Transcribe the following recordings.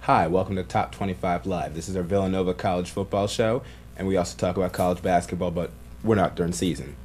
Hi, welcome to Top 25 Live. This is our Villanova college football show, and we also talk about college basketball, but we're not during season.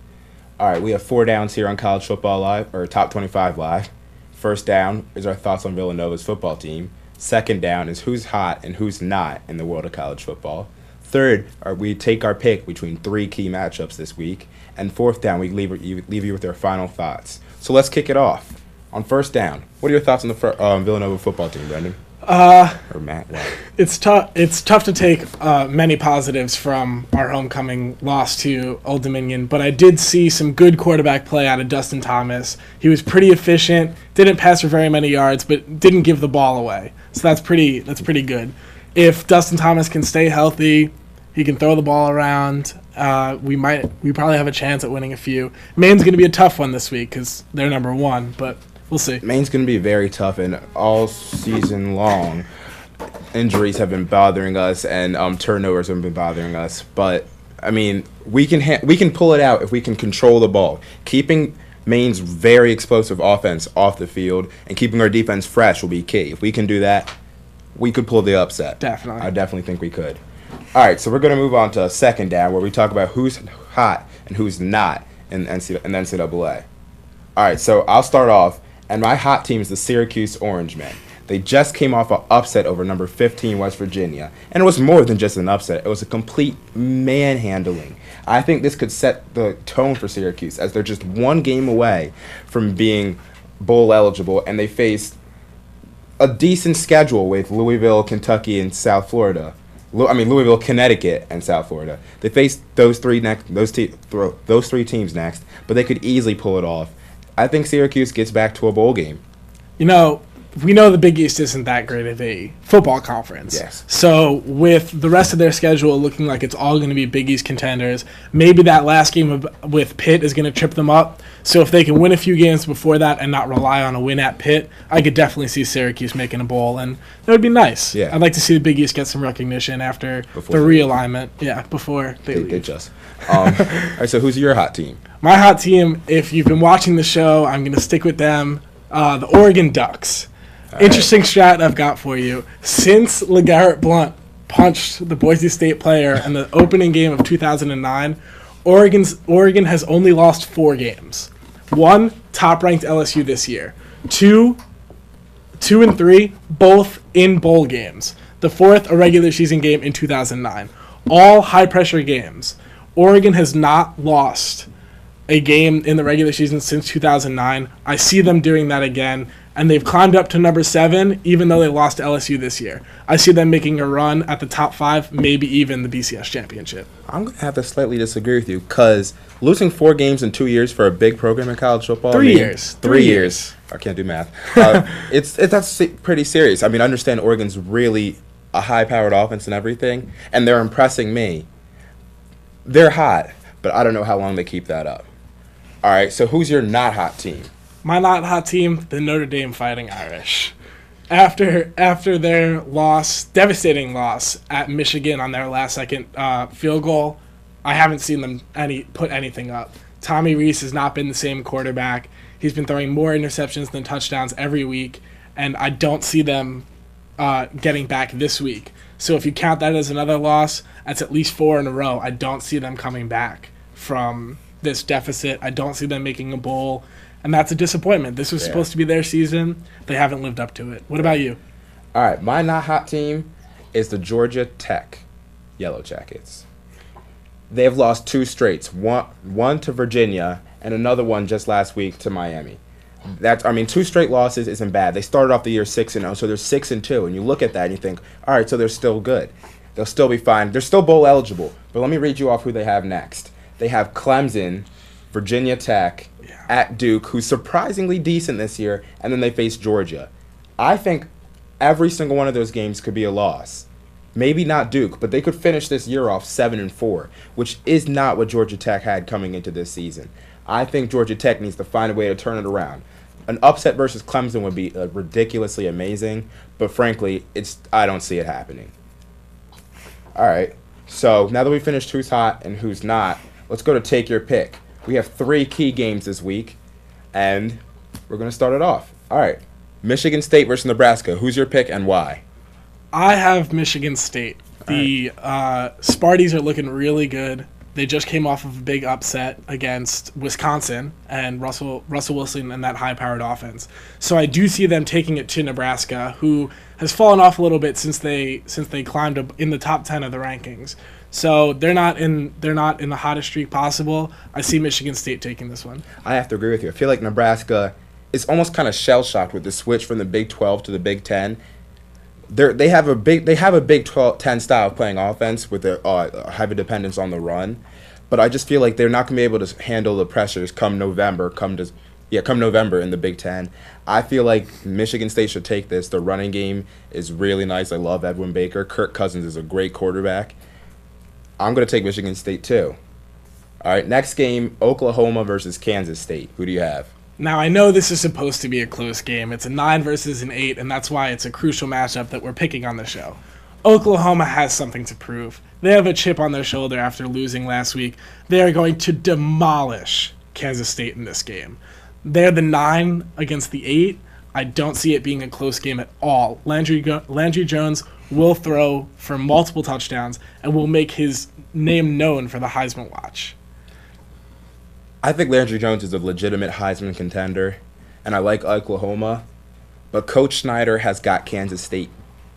All right, we have four downs here on College Football Live, or Top 25 Live. First down is our thoughts on Villanova's football team. Second down is who's hot and who's not in the world of college football. Third, we take our pick between three key matchups this week. And fourth down, we leave you with our final thoughts. So let's kick it off. On first down, what are your thoughts on the Villanova football team, Brendan? Or Matt? Wow. It's tough. It's tough to take many positives from our homecoming loss to Old Dominion, but I did see some good quarterback play out of Dustin Thomas. He was pretty efficient. Didn't pass for very many yards, but didn't give the ball away. So that's pretty good. If Dustin Thomas can stay healthy, he can throw the ball around. We probably have a chance at winning a few. Maine's going to be a tough one this week because they're number one, but we'll see. Maine's going to be very tough, and all season long, injuries have been bothering us, and turnovers have been bothering us. But I mean, we can pull it out if we can control the ball, keeping Maine's very explosive offense off the field, and keeping our defense fresh will be key. If we can do that, we could pull the upset. Definitely. I definitely think we could. All right, so we're going to move on to second down, where we talk about who's hot and who's not in the NCAA. All right, so I'll start off. And my hot team is the Syracuse Orangemen. They just came off an upset over number 15 West Virginia. And it was more than just an upset. It was a complete manhandling. I think this could set the tone for Syracuse, as they're just one game away from being bowl eligible, and they face a decent schedule with Louisville, Kentucky, and South Florida. Louisville, Connecticut, and South Florida. They face those three teams next, but they could easily pull it off. I think Syracuse gets back to a bowl game. You know, we know the Big East isn't that great of a football conference. Yes. So with the rest of their schedule looking like it's all going to be Big East contenders, maybe that last game with Pitt is going to trip them up. So if they can win a few games before that and not rely on a win at Pitt, I could definitely see Syracuse making a bowl, and that would be nice. Yeah. I'd like to see the Big East get some recognition after the realignment. Yeah, before they leave. They just. All right, so who's your hot team? My hot team, if you've been watching the show, I'm going to stick with them, the Oregon Ducks. Interesting strat I've got for you. Since LeGarrette Blount punched the Boise State player in the opening game of 2009, Oregon has only lost 4 games. 1, top-ranked LSU this year. 2 and 3, both in bowl games. The 4th, a regular season game in 2009. All high-pressure games. Oregon has not lost a game in the regular season since 2009. I see them doing that again, and they've climbed up to number 7, even though they lost to LSU this year. I see them making a run at the top 5, maybe even the BCS championship. I'm going to have to slightly disagree with you, because losing 4 games in 2 years for a big program in college football. 3 years. 3 years. I can't do math. That's pretty serious. I mean, I understand Oregon's really a high-powered offense and everything, and they're impressing me. They're hot, but I don't know how long they keep that up. All right, so who's your not hot team? My not hot team, the Notre Dame Fighting Irish. After their devastating loss at Michigan on their last-second field goal, I haven't seen them put anything up. Tommy Rees has not been the same quarterback. He's been throwing more interceptions than touchdowns every week, and I don't see them getting back this week. So if you count that as another loss, that's at least 4 in a row. I don't see them coming back from this deficit. I don't see them making a bowl, and that's a disappointment. This was supposed to be their season. They haven't lived up to it. What about you? All right, my not hot team is the Georgia Tech Yellow Jackets. They have lost 2 straights, one to Virginia and another one just last week to Miami. 2 straight losses isn't bad. They started off the year 6-0, so they're 6-2, and you look at that and you think, all right, so they're still good. They'll still be fine. They're still bowl eligible. But let me read you off who they have next. They have Clemson, Virginia Tech, at Duke, who's surprisingly decent this year, and then they face Georgia. I think every single one of those games could be a loss. Maybe not Duke, but they could finish this year off 7-4, which is not what Georgia Tech had coming into this season. I think Georgia Tech needs to find a way to turn it around. An upset versus Clemson would be ridiculously amazing, but frankly, I don't see it happening. All right, so now that we finished who's hot and who's not, let's go to Take Your Pick. We have 3 key games this week, and we're going to start it off. All right, Michigan State versus Nebraska. Who's your pick and why? I have Michigan State. The Sparties are looking really good. They just came off of a big upset against Wisconsin and Russell Wilson and that high-powered offense. So I do see them taking it to Nebraska, who has fallen off a little bit since they climbed up in the top 10 of the rankings. So they're not in the hottest streak possible. I see Michigan State taking this one. I have to agree with you. I feel like Nebraska is almost kind of shell-shocked with the switch from the Big 12 to the Big 10. They have a Big 10 style of playing offense with a heavy dependence on the run, but I just feel like they're not going to be able to handle the pressures come November in the Big 10. I feel like Michigan State should take this. The running game is really nice. I love Edwin Baker. Kirk Cousins is a great quarterback. I'm going to take Michigan State too. All right, next game, Oklahoma versus Kansas State. Who do you have? Now, I know this is supposed to be a close game. It's a 9 versus an 8, and that's why it's a crucial matchup that we're picking on the show. Oklahoma has something to prove. They have a chip on their shoulder after losing last week. They are going to demolish Kansas State in this game. They're the 9 against the 8. I don't see it being a close game at all. Landry Jones will throw for multiple touchdowns and will make his name known for the Heisman Watch. I think Landry Jones is a legitimate Heisman contender, and I like Oklahoma, but Coach Snyder has got Kansas State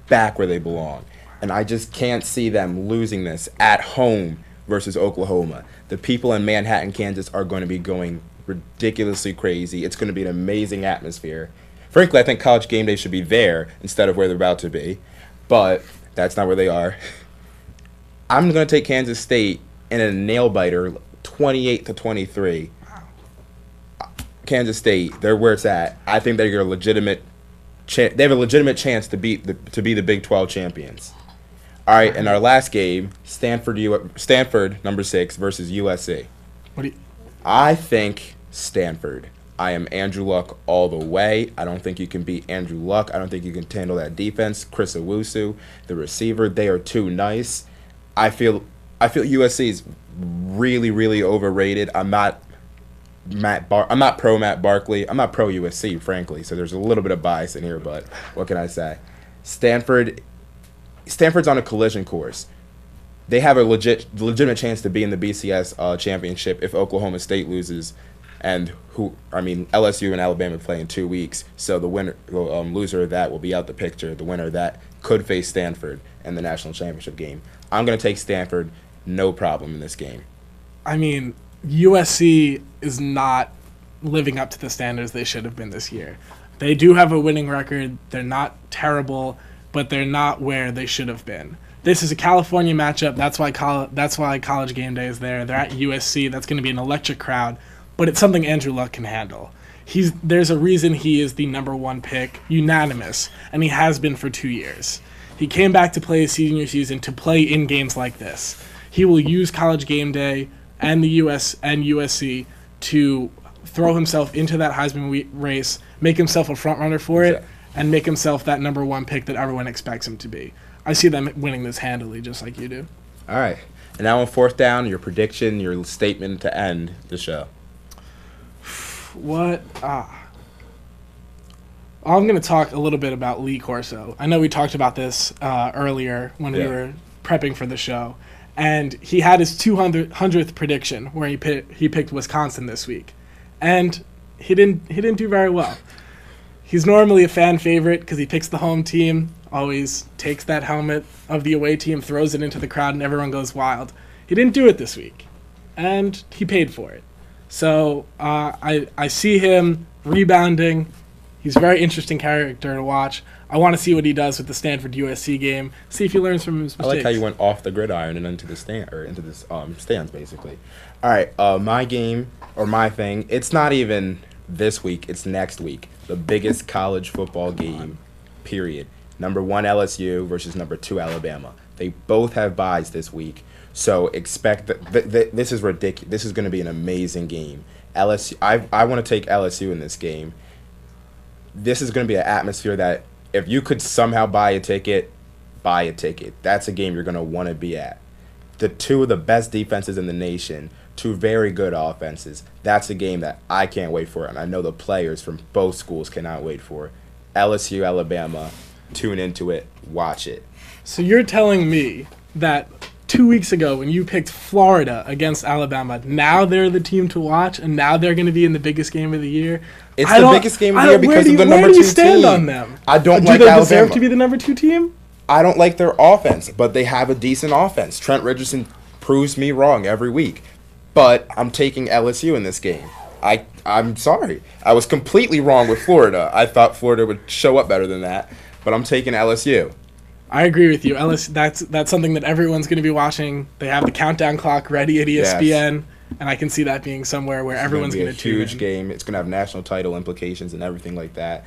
back where they belong, and I just can't see them losing this at home versus Oklahoma. The people in Manhattan, Kansas are going to be going ridiculously crazy. It's going to be an amazing atmosphere. Frankly, I think College Game Day should be there instead of where they're about to be, but that's not where they are. I'm going to take Kansas State in a nail-biter, 28-23. Wow. Kansas State, they're where it's at. I think they're a legitimate. They have a legitimate chance to be the Big 12 champions. All right, and our last game, Stanford number 6 versus USC. I think Stanford. I am Andrew Luck all the way. I don't think you can beat Andrew Luck. I don't think you can handle that defense. Chris Owusu, the receiver, they are too nice. I feel USC is really, really overrated. I'm not pro Matt Barkley. I'm not pro USC, frankly. So there's a little bit of bias in here, but what can I say? Stanford's on a collision course. They have a legitimate chance to be in the BCS championship if Oklahoma State loses, and LSU and Alabama play in 2 weeks. So the loser of that will be out the picture. The winner of that could face Stanford in the national championship game. I'm going to take Stanford, no problem in this game. I mean, USC is not living up to the standards they should have been this year. They do have a winning record. They're not terrible, but they're not where they should have been. This is a California matchup. That's why College Game Day is there. They're at USC. That's going to be an electric crowd, but it's something Andrew Luck can handle. There's a reason he is the number 1 pick, unanimous, and he has been for 2 years. He came back to play his senior season to play in games like this. He will use College Game Day and the US and USC to throw himself into that Heisman race, make himself a front runner for it, and make himself that number 1 pick that everyone expects him to be. I see them winning this handily, just like you do. All right. And now on 4th down, your prediction, your statement to end the show. What? I'm going to talk a little bit about Lee Corso. I know we talked about this earlier when we were prepping for the show. And he had his 200th prediction where he picked Wisconsin this week. And he didn't do very well. He's normally a fan favorite because he picks the home team, always takes that helmet of the away team, throws it into the crowd, and everyone goes wild. He didn't do it this week, and he paid for it. So I see him rebounding. He's a very interesting character to watch. I want to see what he does with the Stanford USC game. See if he learns from his mistakes. I like how you went off the gridiron and into the stands, basically. All right, my game or my thing. It's not even this week. It's next week. The biggest college football game, period. Number 1 LSU versus number 2 Alabama. They both have byes this week, so expect that this is ridiculous. This is going to be an amazing game. LSU. I want to take LSU in this game. This is going to be an atmosphere that if you could somehow buy a ticket, buy a ticket. That's a game you're going to want to be at. The 2 of the best defenses in the nation, 2 very good offenses. That's a game that I can't wait for, and I know the players from both schools cannot wait for. LSU, Alabama. tune into it, watch it. So you're telling me that 2 weeks ago when you picked Florida against Alabama, now they're the team to watch, and now they're going to be in the biggest game of the year? It's the biggest game of the year because of the number 2 team. Where do you stand on them? I don't Do like they Alabama. deserve to be the number 2 team? I don't like their offense, but they have a decent offense. Trent Richardson proves me wrong every week. But I'm taking LSU in this game. I'm sorry. I was completely wrong with Florida. I thought Florida would show up better than that, but I'm taking LSU. I agree with you. LSU, that's something that everyone's going to be watching. They have the countdown clock ready at ESPN, and I can see that being somewhere where everyone's going to tune in. It's a huge game. It's going to have national title implications and everything like that.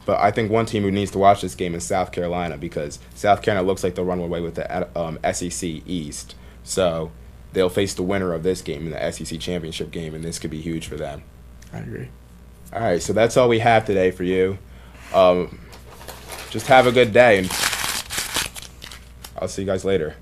But I think one team who needs to watch this game is South Carolina because South Carolina looks like they'll run away with the SEC East. So they'll face the winner of this game in the SEC championship game, and this could be huge for them. I agree. All right, so that's all we have today for you. Just have a good day, and I'll see you guys later.